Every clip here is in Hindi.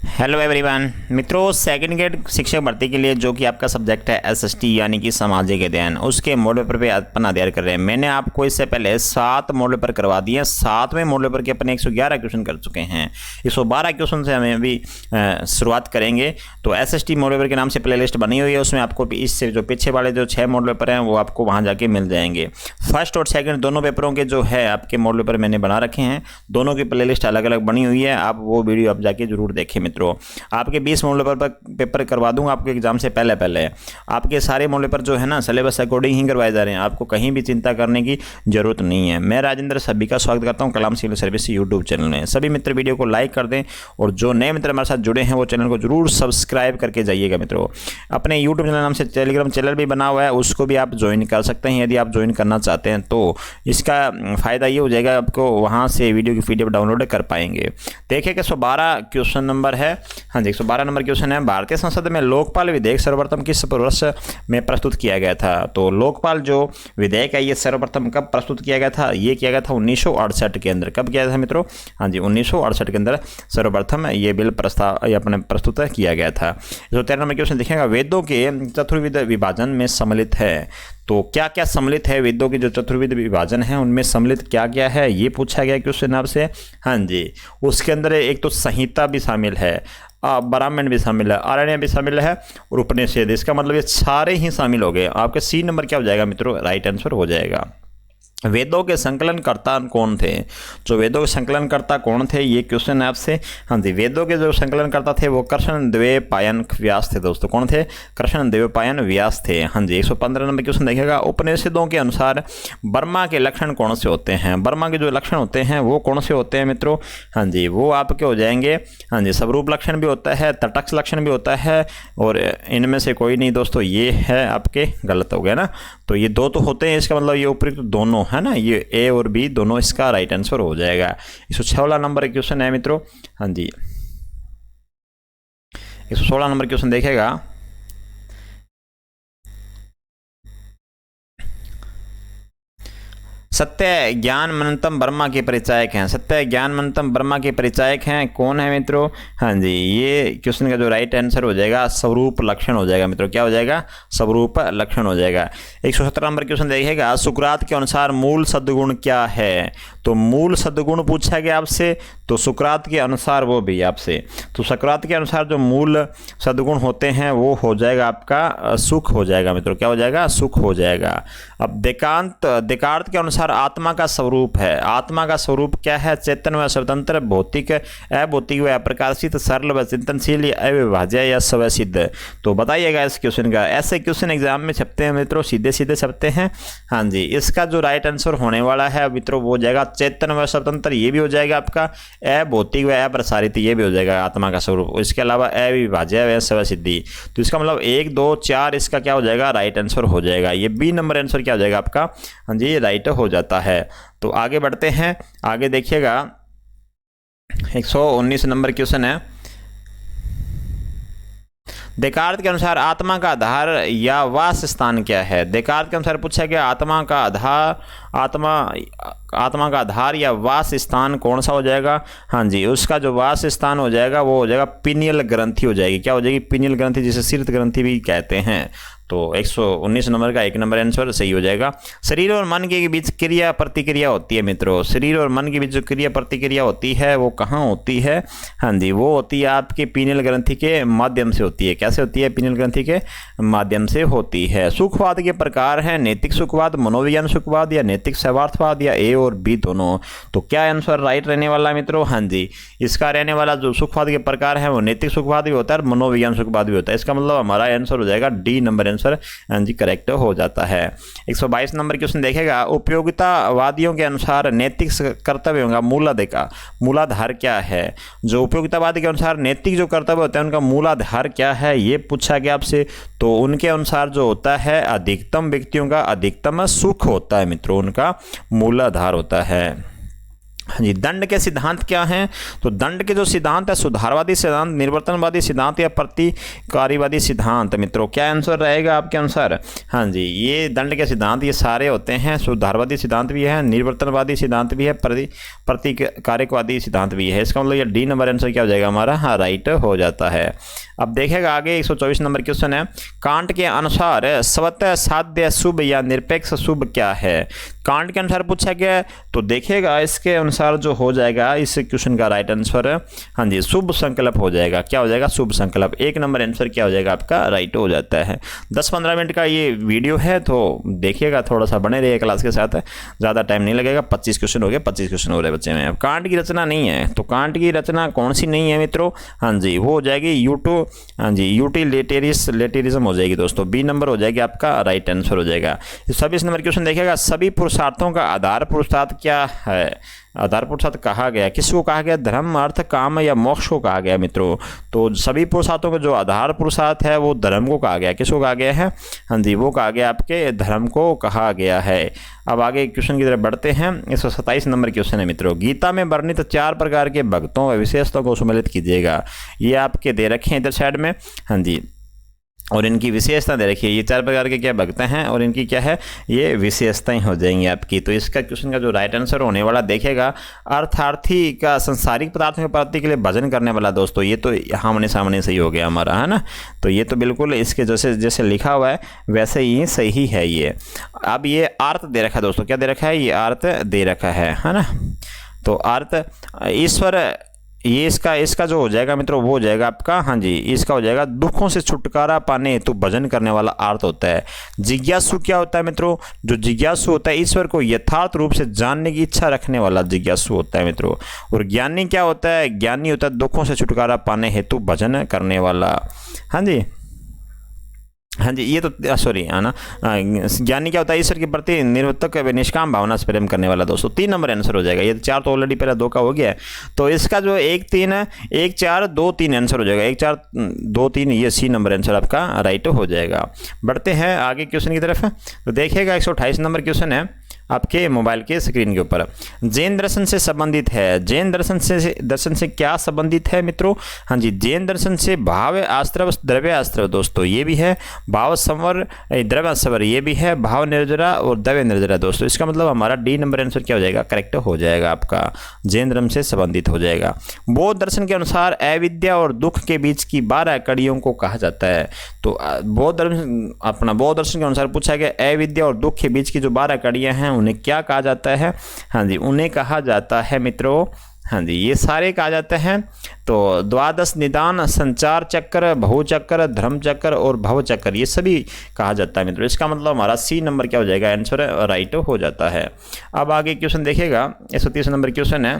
हेलो एवरीवन मित्रों, सेकंड ग्रेड शिक्षक भर्ती के लिए जो कि आपका सब्जेक्ट है एसएसटी यानी कि सामाजिक अध्ययन, उसके मॉडल पेपर पे अपना अध्ययन कर रहे हैं। मैंने आपको इससे पहले 7 मॉडल पेपर करवा दिए हैं। 7वें मॉडल पेपर के अपने 111 क्वेश्चन कर चुके हैं। 112 क्वेश्चन से हमें अभी शुरुआत करेंगे। तो एसएसटी मॉडल पेपर के नाम से प्ले लिस्ट बनी हुई है, उसमें आपको इससे जो पीछे वाले जो 6 मॉडल पेपर हैं वो आपको वहाँ जाके मिल जाएंगे। फर्स्ट और सेकंड दोनों पेपरों के जो है आपके मॉडल पेपर मैंने बना रखे हैं। दोनों की प्ले लिस्ट अलग अलग बनी हुई है, आप वो वीडियो आप जाके जरूर देखें मित्रों। आपके 20 मॉडल पेपर करवा दूंगा आपके एग्जाम से पहले। आपके सारे मॉडल पेपर जो है ना सिलेबस अकॉर्डिंग ही करवाए जा रहे हैं, आपको कहीं भी चिंता करने की जरूरत नहीं है। मैं राजेंद्र सभी का स्वागत करता हूं कलाम सिविल सर्विस यूट्यूब चैनल में। सभी मित्र वीडियो को लाइक कर दें और जो नए मित्र हमारे साथ जुड़े हैं वो चैनल को जरूर सब्सक्राइब करके जाइएगा मित्रों। अपने यूट्यूब चैनल नाम से टेलीग्राम चैनल भी बना हुआ है, उसको भी आप ज्वाइन कर सकते हैं। यदि आप ज्वाइन करना चाहते हैं तो इसका फ़ायदा ये हो जाएगा, आपको वहाँ से वीडियो की PDF डाउनलोड कर पाएंगे। देखिए कि 112 क्वेश्चन नंबर है। हाँ जी, 112 नंबर क्वेश्चन है। भारतीय संसद में लोकपाल विधेयक सर्वप्रथम किस वर्ष में प्रस्तुत किया गया था? तो लोकपाल जो विधेयक है ये सर्वप्रथम कब प्रस्तुत किया गया था? ये किया गया था 1968 के अंदर। कब किया था मित्रों? हाँ जी, 1968 के अंदर सर्वप्रथम ये बिल अपने प्रस्तुत किया गया था। 113 नंबर क्वेश्चन देखिएगा, वेदों के चतुर्विध विभाजन में सम्मिलित है। तो क्या क्या सम्मिलित है? वेदों के जो चतुर्विध विभाजन है उनमें सम्मिलित क्या क्या है ये पूछा गया क्वेश्चन आपसे। हाँ जी, उसके अंदर एक तो संहिता भी शामिल है, ब्राह्मण भी शामिल है, आरण्य भी शामिल है और उपनिषद। इसका मतलब ये सारे ही शामिल हो गए। आपके C नंबर क्या हो जाएगा मित्रों? राइट आंसर हो जाएगा। वेदों के संकलनकर्ता कौन थे? जो वेदों के संकलनकर्ता कौन थे ये क्वेश्चन है आपसे। हाँ जी, वेदों के जो संकलनकर्ता थे वो कृष्णद्वैपायन व्यास थे दोस्तों। कौन थे? कृष्णद्वैपायन व्यास थे। हाँ जी, 115 नंबर क्वेश्चन देखिएगा, उपनिषदों के अनुसार ब्रह्मा के लक्षण कौन से होते हैं? ब्रह्मा के जो लक्षण होते हैं वो कौन से होते हैं मित्रों? हाँ जी, वो आपके हो जाएंगे। हाँ जी, स्वरूप लक्षण भी होता है, तटस्थ लक्षण भी होता है और इनमें से कोई नहीं दोस्तों, ये है आपके गलत हो गया ना। तो ये दो तो होते हैं, इसका मतलब ये उपयुक्त दोनों है ना, ये A और B दोनों इसका राइट आंसर हो जाएगा। 116 नंबर क्वेश्चन है मित्रों। हाँ जी, 116 नंबर क्वेश्चन देखेगा, सत्य ज्ञान मनंतम ब्रह्मा के परिचायक हैं। सत्य ज्ञान मनंतम ब्रह्मा के परिचायक हैं कौन है मित्रों? हाँ जी, ये क्वेश्चन का जो राइट आंसर हो जाएगा स्वरूप लक्षण हो जाएगा मित्रों। क्या हो जाएगा? स्वरूप लक्षण हो जाएगा। 117 नंबर क्वेश्चन देखिएगा, सुकरात के अनुसार मूल सद्गुण क्या है? तो मूल सद्गुण पूछा गया आपसे, तो सुकरात के अनुसार वो भी आपसे। तो सुकरात के अनुसार जो मूल सद्गुण होते हैं वो हो जाएगा आपका सुख हो जाएगा मित्रों। क्या हो जाएगा? सुख हो जाएगा। अब देकार्त के अनुसार आत्मा का स्वरूप है। आत्मा का स्वरूप क्या है? चेतन व स्वतंत्र, भौतिक, अभौतिक व अप्रकाशित, सरल व चिंतनशील या अविभाज्य या स्वसिद्ध। तो बताइएगा इस क्वेश्चन का। ऐसे क्वेश्चन एग्जाम में छपते हैं मित्रों, सीधे सीधे छपते हैं। हाँ जी, इसका जो राइट आंसर होने वाला है मित्रों वो हो जाएगा चेतन व स्वतंत्र, ये भी हो जाएगा आपका। अभौतिक व अप्रसारित, ये भी हो जाएगा आत्मा का स्वरूप। इसके अलावा अविभाज्य व स्वसिद्धि। तो इसका मतलब 1, 2, 4 इसका क्या हो जाएगा? राइट आंसर हो जाएगा। ये B नंबर आंसर क्या हो जाएगा आपका? हाँ जी, राइट हो जाता है। तो आगे बढ़ते हैं, आगे देखिएगा 119 नंबर क्वेश्चन है, देकार्त के अनुसार आत्मा का आधार या वास स्थान क्या है? देकार्त के अनुसार पूछा गया आत्मा का आधार या वास स्थान कौन सा हो जाएगा? हाँ जी, उसका जो वास स्थान हो जाएगा वो हो जाएगा पिनियल ग्रंथि हो जाएगी। क्या हो जाएगी? पिनियल ग्रंथि, जिसे शीर्ष ग्रंथि भी कहते हैं। तो 119 नंबर का 1 नंबर आंसर सही हो जाएगा। शरीर और मन के बीच क्रिया प्रतिक्रिया होती है मित्रों। शरीर और मन के बीच जो क्रिया प्रतिक्रिया होती है वो कहाँ होती है? हाँ जी, वो होती है आपके पिनियल ग्रंथि के माध्यम से होती है। कैसे होती है? पिनियल ग्रंथि के माध्यम से होती है। सुखवाद के प्रकार हैं नैतिक सुखवाद, मनोविज्ञान सुखवाद या नैतिक स्वार्थवाद या A और B दोनों। तो क्या आंसर राइट रहने वाला मित्रों? हाँ जी, इसका रहने वाला जो सुखवाद के प्रकार है वो नैतिक सुखवाद भी होता है और मनोविज्ञान सुखवाद भी होता है। इसका मतलब हमारा आंसर हो जाएगा D नंबर आंसर जी करेक्ट हो जाता है। 122 नंबर क्वेश्चन देखेगा, उपयोगितावादियों के अनुसार नैतिक कर्तव्यों का मूलाधार क्या है? जो उपयोगितावादी के अनुसार नैतिक जो कर्तव्य होते हैं उनका मूलाधार क्या है ये पूछा गया आपसे। तो उनके अनुसार जो होता है अधिकतम व्यक्तियों का अधिकतम सुख होता है मित्रों, उनका मूलाधार होता है। हाँ जी, दंड के सिद्धांत क्या हैं? तो दंड के जो सिद्धांत है, सुधारवादी सिद्धांत, निवर्तनवादी सिद्धांत या प्रतिकारीवादी सिद्धांत। मित्रों क्या आंसर रहेगा आपके अनुसार? हाँ जी, ये दंड के सिद्धांत ये सारे होते हैं। सुधारवादी सिद्धांत भी है, निवर्तनवादी सिद्धांत भी है, प्रतिकारकवादी सिद्धांत भी है। इसका मतलब ये डी नंबर आंसर क्या हो जाएगा हमारा? हाँ, राइट हो जाता है। अब देखेगा आगे 124 नंबर क्वेश्चन है, कांट के अनुसार स्वतः साध्य शुभ या निरपेक्ष शुभ क्या है? कांट के अनुसार पूछा गया है, तो देखेगा इसके अनुसार जो हो जाएगा इस क्वेश्चन का राइट आंसर, हाँ जी, शुभ संकल्प हो जाएगा। क्या हो जाएगा? शुभ संकल्प। एक नंबर आंसर क्या हो जाएगा आपका? राइट हो जाता है। 10-15 मिनट का ये वीडियो है, तो देखिएगा, थोड़ा सा बने रहिए क्लास के साथ, ज़्यादा टाइम नहीं लगेगा। 25 क्वेश्चन हो गए, 25 क्वेश्चन हो रहे बच्चे में। अब कांट की रचना नहीं है, तो कांट की रचना कौन सी नहीं है मित्रों? हाँ जी, वो हो जाएगी हाँ जी, यूटिलिटेरिज्म हो जाएगी दोस्तों। बी नंबर हो जाएगी आपका राइट आंसर हो जाएगा। 26 नंबर क्वेश्चन देखिएगा, सभी पुरुषार्थों का आधार पुरुषार्थ क्या है? आधार पुरुषार्थ कहा गया, किसको कहा गया? धर्म, अर्थ, काम या मोक्ष को कहा गया मित्रों। तो सभी पुरुषार्थों का जो आधार पुरुषार्थ है वो धर्म को कहा गया। किसको कहा गया है? हाँ जी, वो कहा गया आपके धर्म को कहा गया है। अब आगे क्वेश्चन की तरफ बढ़ते हैं। 127 नंबर क्वेश्चन है मित्रों, गीता में वर्णित 4 प्रकार के भक्तों व विशेषताओं को सम्मिलित कीजिएगा। ये आपके दे रखे हैं इधर साइड में, हाँ जी, और इनकी विशेषता दे रखी है। ये 4 प्रकार के क्या भक्त हैं और इनकी क्या है? ये विशेषताएं हो जाएंगी आपकी। तो इसका क्वेश्चन का जो राइट आंसर होने वाला देखेगा, अर्थार्थी का संसारिक पदार्थों की प्राप्ति के लिए भजन करने वाला। दोस्तों ये तो आमने सामने सही हो गया हमारा, है ना। तो ये तो बिल्कुल इसके जैसे जैसे लिखा हुआ है वैसे ही सही है ये। अब ये अर्थ दे रखा है दोस्तों, क्या दे रखा है? ये अर्थ दे रखा है ना। तो अर्थ ईश्वर, ये इसका जो हो जाएगा मित्रों वो हो जाएगा आपका, हाँ जी, इसका हो जाएगा दुखों से छुटकारा पाने हेतु भजन करने वाला अर्थ होता है। जिज्ञासु क्या होता है मित्रों? जो जिज्ञासु होता है ईश्वर को यथार्थ रूप से जानने की इच्छा रखने वाला जिज्ञासु होता है मित्रों। और ज्ञानी क्या होता है? ज्ञानी होता है दुखों से छुटकारा पाने हेतु भजन करने वाला। हाँ जी, हाँ जी, ये तो सॉरी है ना, ज्ञानी क्या होता है? ईश्वर के प्रति निर्वर्तक निष्काम भावना से प्रेम करने वाला। दोस्तों 3 नंबर आंसर हो जाएगा। ये 4 तो ऑलरेडी पहले 2 का हो गया है, तो इसका जो 1 3 1 4 2 3 आंसर हो जाएगा। 1 4 2 3 ये सी नंबर आंसर आपका राइट हो जाएगा। बढ़ते हैं आगे क्वेश्चन की तरफ। तो देखिएगा 128 नंबर क्वेश्चन है आपके मोबाइल के स्क्रीन के ऊपर, जैन दर्शन से संबंधित है। जैन दर्शन से क्या संबंधित है मित्रों? हाँ जी, जैन दर्शन से भाव आश्रव द्रव्य आश्रव दोस्तों ये भी है, भाव संवर द्रव्य संवर ये भी है, भाव निर्जरा और द्रव्य निर्जरा दोस्तों। इसका मतलब हमारा डी नंबर आंसर क्या हो जाएगा? करेक्ट हो जाएगा आपका, जैन धर्म से संबंधित हो जाएगा। बौद्ध दर्शन के अनुसार अविद्या और दुख के बीच की 12 कड़ियों को कहा जाता है। तो बौद्ध दर्शन के अनुसार पूछा गया अविद्या और दुख के बीच की जो 12 कड़ियां हैं उन्हें क्या कहा जाता है? हाँ जी, उन्हें कहा जाता है मित्रों, हाँ जी, ये सारे कहा जाते हैं। तो द्वादश निदान, संचार चक्र, बहु चक्र, धर्म चक्र और भव चक्र ये सभी कहा जाता है मित्रों। इसका मतलब हमारा सी नंबर क्या हो जाएगा? आंसर राइट हो जाता है। अब आगे क्वेश्चन देखिएगा 130 नंबर क्वेश्चन है,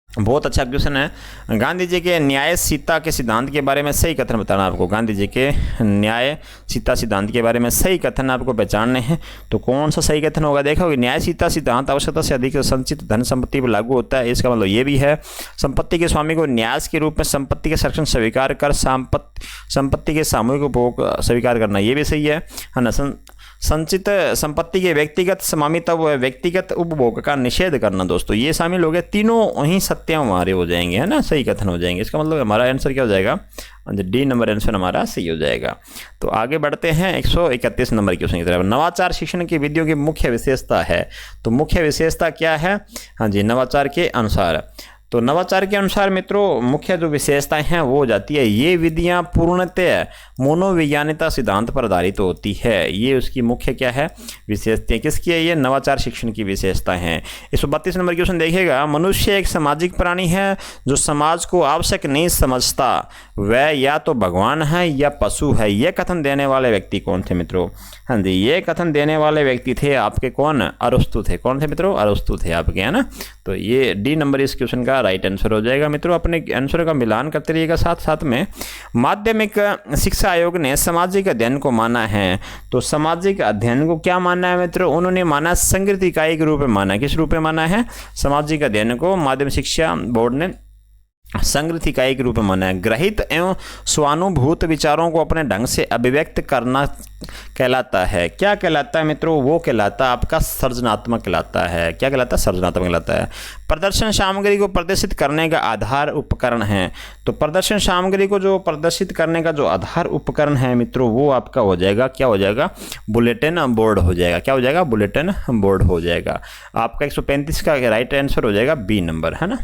बहुत अच्छा क्वेश्चन है। गांधी जी के न्याय सीता के सिद्धांत के बारे में सही कथन बताना आपको। गांधी जी के न्याय सीता सिद्धांत के बारे में सही कथन आपको पहचानने हैं। तो कौन सा सही कथन होगा? देखोगे न्याय सीता सिद्धांत आवश्यकता से अधिक संचित धन संपत्ति पर लागू होता है। इसका मतलब ये भी है संपत्ति के स्वामी को न्यास के रूप में संपत्ति के संरक्षण स्वीकार कर संपत्ति के सामूहिक उपभोग स्वीकार करना, ये भी सही है ना। संचित संपत्ति के व्यक्तिगत स्वामित्व व व्यक्तिगत उपभोग का निषेध करना दोस्तों ये शामिल हो गए। तीनों ही सत्य हमारे हो जाएंगे, है ना, सही कथन हो जाएंगे। इसका मतलब हमारा आंसर क्या हो जाएगा? डी नंबर आंसर हमारा सही हो जाएगा। तो आगे बढ़ते हैं 131 नंबर क्वेश्चन की तरफ। नवाचार शिक्षण की विधियों की मुख्य विशेषता है। तो मुख्य विशेषता क्या है? हाँ जी, नवाचार के अनुसार, तो नवाचार के अनुसार मित्रों मुख्य जो विशेषताएं हैं वो हो जाती है, ये विधियां पूर्णतः मनोवैज्ञानिकता सिद्धांत पर आधारित होती है। ये उसकी मुख्य क्या है? विशेषताएं किसकी है? ये नवाचार शिक्षण की विशेषताएं हैं। 132 नंबर क्वेश्चन देखिएगा, मनुष्य एक सामाजिक प्राणी है जो समाज को आवश्यक नहीं समझता, वह या तो भगवान है या पशु है। यह कथन देने वाले व्यक्ति कौन थे मित्रों? हाँ जी, ये कथन देने वाले व्यक्ति थे आपके कौन? अरस्तु थे। कौन थे मित्रों? अरस्तु थे आपके, है ना। तो ये डी नंबर इस क्वेश्चन का राइट आंसर हो जाएगा मित्रों। अपने आंसर का मिलान करते रहिएगा साथ साथ में। माध्यमिक शिक्षा आयोग ने सामाजिक अध्ययन को माना है। तो सामाजिक अध्ययन को क्या माना है मित्रों? उन्होंने माना संगृत इकाई के रूप में माना। किस रूप में माना है? सामाजिक अध्ययन को माध्यमिक शिक्षा बोर्ड ने संगृत इकाई के रूप में माना है। ग्रहित एवं स्वानुभूत विचारों को अपने ढंग से अभिव्यक्त करना कहलाता है? क्या कहलाता है मित्रों? वो कहलाता है आपका सृजनात्मक कहलाता है। क्या कहलाता है? सृजनात्मक कहलाता है। प्रदर्शन सामग्री को प्रदर्शित करने का आधार उपकरण है। तो प्रदर्शन सामग्री को जो प्रदर्शित करने का जो आधार उपकरण है मित्रों, वो आपका हो जाएगा, क्या हो जाएगा? बुलेटिन बोर्ड हो जाएगा। क्या हो जाएगा? बुलेटिन बोर्ड हो जाएगा। आपका 135 का राइट आंसर हो जाएगा बी नंबर, है ना।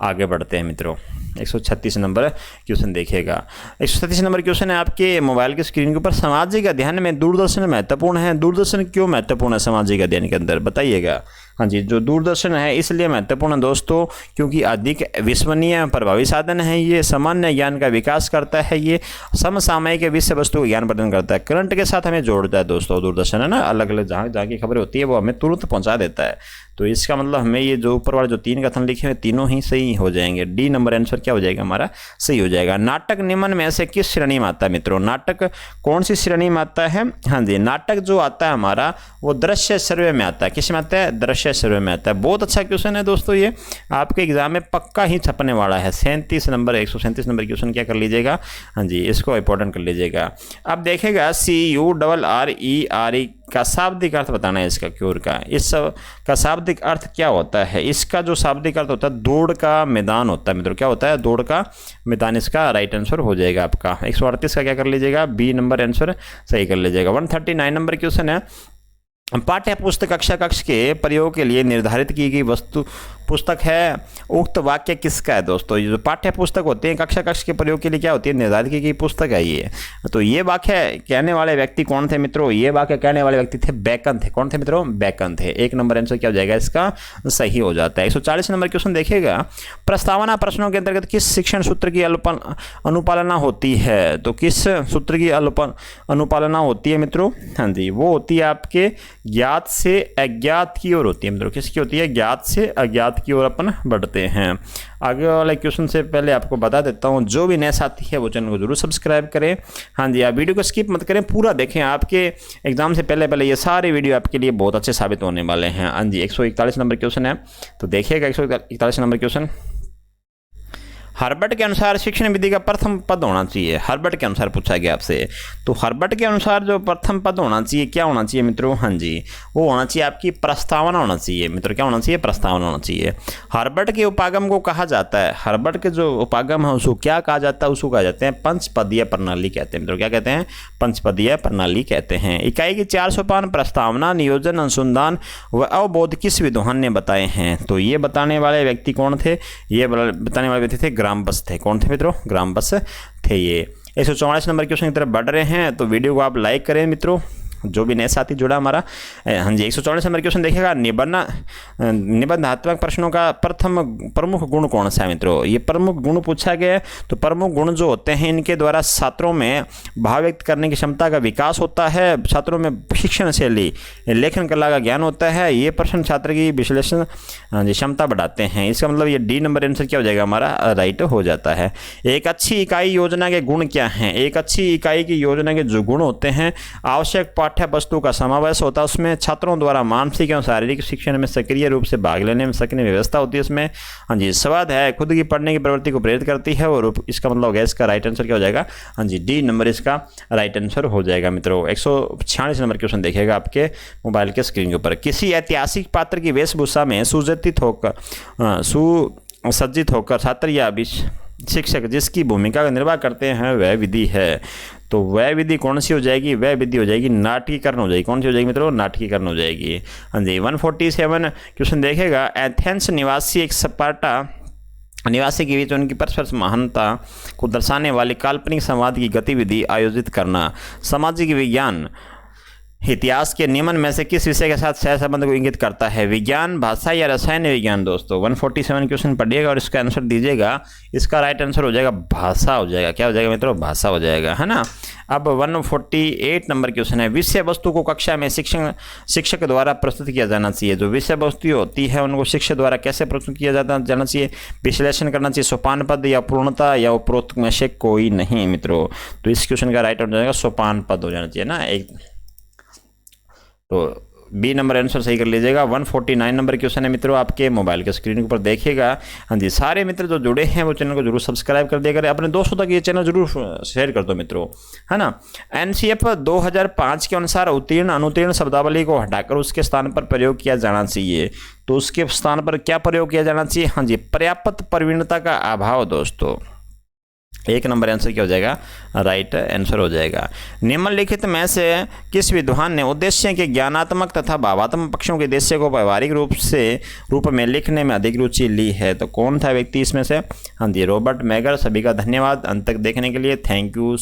आगे बढ़ते हैं मित्रों, 136 नंबर क्वेश्चन देखिएगा। 136 नंबर क्वेश्चन है आपके मोबाइल की स्क्रीन के ऊपर। सामाजिक अध्ययन में दूरदर्शन महत्वपूर्ण है। दूरदर्शन क्यों महत्वपूर्ण है सामाजिक अध्ययन के अंदर? बताइएगा। हाँ जी, जो दूरदर्शन है इसलिए महत्वपूर्ण है दोस्तों, क्योंकि अधिक विश्वसनीय प्रभावी साधन है। ये सामान्य ज्ञान का विकास करता है। ये समसामयिक विषय वस्तु का ज्ञान प्रदान करता है। करंट के साथ हमें जोड़ता है दोस्तों दूरदर्शन, है ना। अलग अलग जहाँ जहाँ की खबरें होती है वो हमें तुरंत पहुँचा देता है। तो इसका मतलब हमें ये जो ऊपर वाले जो 3 कथन लिखे हुए तीनों ही सही हो जाएंगे। डी नंबर आंसर क्या हो जाएगा हमारा? सही हो जाएगा। नाटक निम्न में से किस श्रेणी में आता है मित्रों? नाटक कौन सी श्रेणी में आता है? हाँ जी, नाटक जो आता है हमारा वो दृश्य सर्वे में आता है। किस में आता है? दृश्य सर्वे में आता है। बहुत अच्छा क्वेश्चन है दोस्तों, ये आपके एग्जाम में पक्का ही छपने वाला है। 137 नंबर क्वेश्चन क्या कर लीजिएगा? हाँ जी, इसको इंपॉर्टेंट कर लीजिएगा। अब देखेगा CURRERE का शाब्दिक अर्थ बताना है इसका, क्योर का। इस का शाब्दिक अर्थ क्या होता है? इसका जो शाब्दिक अर्थ होता है दौड़ का मैदान होता है मित्रों। क्या होता है? दौड़ का मैदान। इसका राइट आंसर हो जाएगा आपका 138 का क्या कर लीजिएगा? बी नंबर आंसर सही कर लीजिएगा। 139 नंबर क्वेश्चन है। पाठ्य पुस्तक कक्षा कक्ष के प्रयोग के लिए निर्धारित की गई वस्तु पुस्तक है। उक्त वाक्य किसका है दोस्तों? ये जो पाठ्य पुस्तक होते हैं कक्षा कक्ष के प्रयोग के लिए क्या होती है? निर्धारित की गई पुस्तक है ये। तो ये वाक्य कहने वाले व्यक्ति कौन थे मित्रों? ये वाक्य कहने वाले व्यक्ति थे बेकन थे। कौन थे मित्रों? बेकन थे। 1 नंबर आंसर क्या हो जाएगा इसका? सही हो जाता है। 140 नंबर क्वेश्चन देखिएगा। प्रस्तावना प्रश्नों के अंतर्गत किस शिक्षण सूत्र की अनुपालना होती है? तो किस सूत्र की अनुपालना होती है मित्रों? हाँ जी, वो होती है आपके ज्ञात से अज्ञात की ओर होती है मित्रों। किसकी होती है? ज्ञात से अज्ञात की ओर अपन बढ़ते हैं। आगे वाले क्वेश्चन से पहले आपको बता देता हूं, जो भी नए साथी है वो चैनल को जरूर सब्सक्राइब करें। हाँ जी, आप वीडियो को स्किप मत करें, पूरा देखें। आपके एग्जाम से पहले ये सारे वीडियो आपके लिए बहुत अच्छे साबित होने वाले हैं। हाँ जी, 141 नंबर क्वेश्चन है, तो देखिएगा 141 नंबर क्वेश्चन। हर्बर्ट के अनुसार शिक्षण विधि का प्रथम पद होना चाहिए। हर्बर्ट के अनुसार पूछा गया आपसे, तो हर्बर्ट के अनुसार जो प्रथम पद होना चाहिए क्या होना चाहिए मित्रों? हाँ जी, वो होना चाहिए आपकी प्रस्तावना होना चाहिए मित्रों। क्या होना चाहिए? प्रस्तावना होना चाहिए। हर्बर्ट के उपागम को कहा जाता है, हर्बर्ट के जो उपागम है उसको क्या कहा जाता है? उसको कहा जाते हैं पंचपदीय प्रणाली कहते हैं मित्रों। क्या कहते हैं? पंचपदीय प्रणाली कहते हैं। इकाई की 4 सोपान प्रस्तावना, नियोजन, अनुसंधान व अवबोध किस विद्वान ने बताए हैं? तो ये बताने वाले व्यक्ति कौन थे? ये बताने वाले व्यक्ति थे ग्रामबस थे। कौन थे मित्रों? ग्रामबस थे ये। 144 नंबर क्वेश्चन की तरफ बढ़ रहे हैं, तो वीडियो को आप लाइक करें मित्रों, जो भी नए साथी जुड़ा हमारा। हाँ जी, 144 नंबर क्वेश्चन देखिएगा। निबंधात्मक प्रश्नों का प्रमुख गुण कौन सा है मित्रों? ये प्रमुख गुण पूछा गया है। तो प्रमुख गुण जो होते हैं इनके द्वारा छात्रों में भाव व्यक्त करने की क्षमता का विकास होता है, छात्रों में शिक्षण शैली, लेखन कला का ज्ञान होता है। ये प्रश्न छात्र की विश्लेषण क्षमता बढ़ाते हैं। इसका मतलब ये डी नंबर आंसर क्या हो जाएगा हमारा? राइट हो जाता है। एक अच्छी इकाई योजना के गुण क्या हैं? एक अच्छी इकाई की योजना के जो गुण होते हैं, आवश्यक पाठ्य वस्तु का समावेश होता है, उसमें छात्रों द्वारा मानसिक एवं शारीरिक शिक्षण में सक्रिय रूप से भाग लेने में सक्रिय व्यवस्था होती है उसमें। हाँ जी, स्वाद है, खुद की पढ़ने की प्रवृत्ति को प्रेरित करती है, और इसका मतलब हो गया इसका राइट आंसर क्या हो जाएगा? हाँ जी, डी नंबर इसका राइट आंसर हो जाएगा मित्रों। 146 नंबर क्वेश्चन देखिएगा आपके मोबाइल के स्क्रीन के ऊपर। किसी ऐतिहासिक पात्र की वेशभूषा में सुसज्जित होकर छात्र या शिक्षक जिसकी भूमिका का निर्वाह करते हैं वह विधि है। तो वह विधि कौन सी हो जाएगी? वह विधि हो जाएगी नाटकीकरण हो जाएगी। कौन सी हो जाएगी मित्रों? नाटकीकरण हो जाएगी। हाँ जी, 147 क्वेश्चन देखेगा। एथेंस निवासी एक स्पार्टा निवासी के बीच उनकी परस्पर महानता को दर्शाने वाली काल्पनिक संवाद की गतिविधि आयोजित करना। सामाजिक विज्ञान इतिहास के निम्न में से किस विषय के साथ सह संबंध को इंगित करता है? विज्ञान, भाषा या रसायन विज्ञान? दोस्तों 147 क्वेश्चन पढ़िएगा और इसका आंसर दीजिएगा। इसका राइट आंसर हो जाएगा भाषा हो जाएगा। क्या हो जाएगा मित्रों? भाषा हो जाएगा, है ना। अब 148 नंबर क्वेश्चन है। विषय वस्तु को कक्षा में शिक्षक द्वारा प्रस्तुत किया जाना चाहिए। जो विषय वस्तु होती है उनको शिक्षक द्वारा कैसे प्रस्तुत किया जाना चाहिए? विश्लेषण करना चाहिए, सोपान पद या पूर्णता या उपरोक्त में से कोई नहीं मित्रों। तो इस क्वेश्चन का राइट आंसर हो जाएगा सोपान पद हो जाना चाहिए ना। एक तो बी नंबर आंसर सही कर लीजिएगा। 149 नंबर क्वेश्चन है मित्रों, आपके मोबाइल के स्क्रीन के ऊपर देखिएगा। हाँ जी, सारे मित्र जो जुड़े हैं वो चैनल को जरूर सब्सक्राइब कर दिया करें, अपने दोस्तों तक ये चैनल जरूर शेयर कर दो मित्रों, है ना। एनसीएफ 2005 के अनुसार उत्तीर्ण अनुत्तीर्ण शब्दावली को हटाकर उसके स्थान पर प्रयोग किया जाना चाहिए, तो उसके स्थान पर क्या प्रयोग किया जाना चाहिए? हाँ जी, पर्याप्त प्रवीणता का अभाव दोस्तों। 1 नंबर आंसर क्या हो जाएगा? राइट आंसर हो जाएगा। निम्नलिखित में से किस विद्वान ने उद्देश्य के ज्ञानात्मक तथा भावात्मक पक्षों के उद्देश्य को व्यवहारिक रूप में लिखने में अधिक रुचि ली है? तो कौन था व्यक्ति इसमें से? हाँ जी, रॉबर्ट मैगर। सभी का धन्यवाद अंत तक देखने के लिए, थैंक यू।